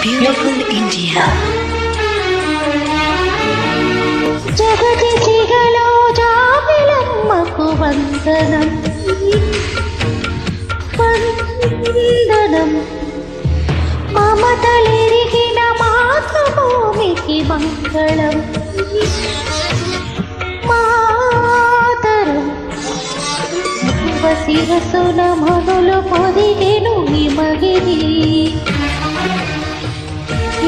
Beautiful India. జగతి సిగలో జాబిలమ్మకు వందనం వందనం. మమతలిరిగిన మాతృభూమికి మంగళం మాతరం. శిరసున మనులు పొదిగెను హిమగిరి,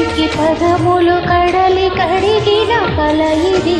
ఇకి పదములు కడలి కడిగిన కల ఇది.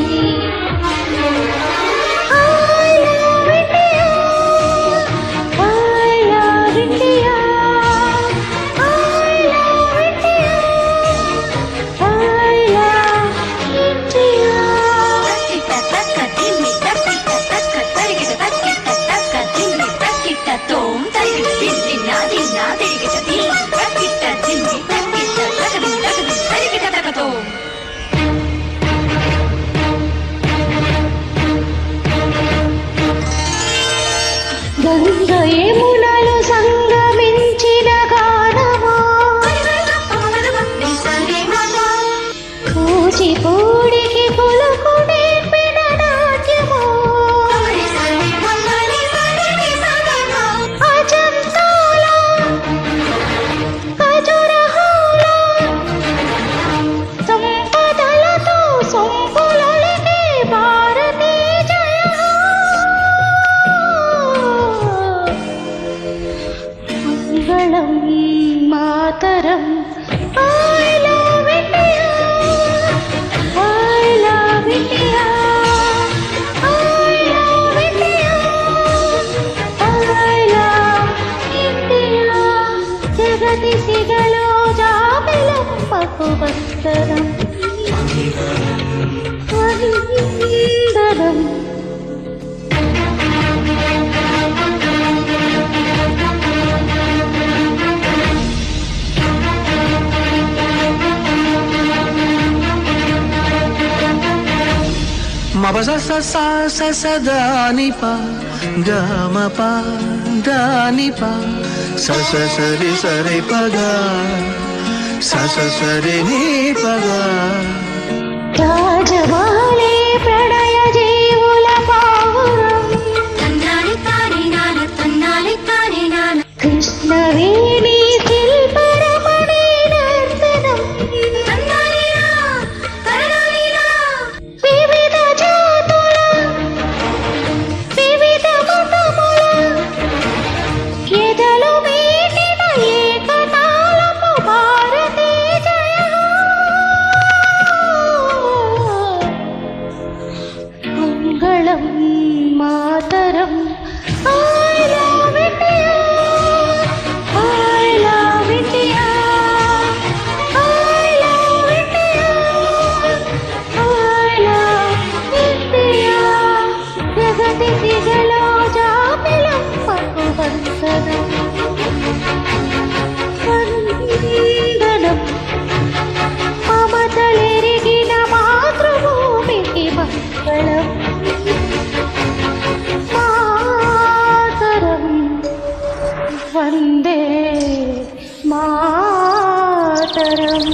గంగ యమునలు సంగమించిన గానమా, కూచిపూడికి పులుకు నేర్పిన నాట్యమా, అజంతాల ఖజురహోల సంపదలతో సొంపులొలికే భారతీ జయ. మంగళం మాతరం. I love India, I love India, I love India, I love India. జగతి సిగలో జాబిలమ్మకు వందనం వందనం. మబస స స స దాని ప గమ ప దాని ప స స సరి సరి పగ స స సరి ని పగ. రాజమహలే ప్రణయ జీవుల పావురం, కృష్ణవేణి శిల్పరమణి నర్తనం, వివిధ జాతుల వివిధ మతముల ఎదలు మీటిన ఏకతాళపు భారతీ జయ. మంగళం మాతరం. I love India, I love India, I love India, I love India. జగతి సిగలో జాబిలమ్మకు వందనం వందనం. మమతలిరిగిన మాతృభూమికి మంగళం మాతరం. వందే మాతరం.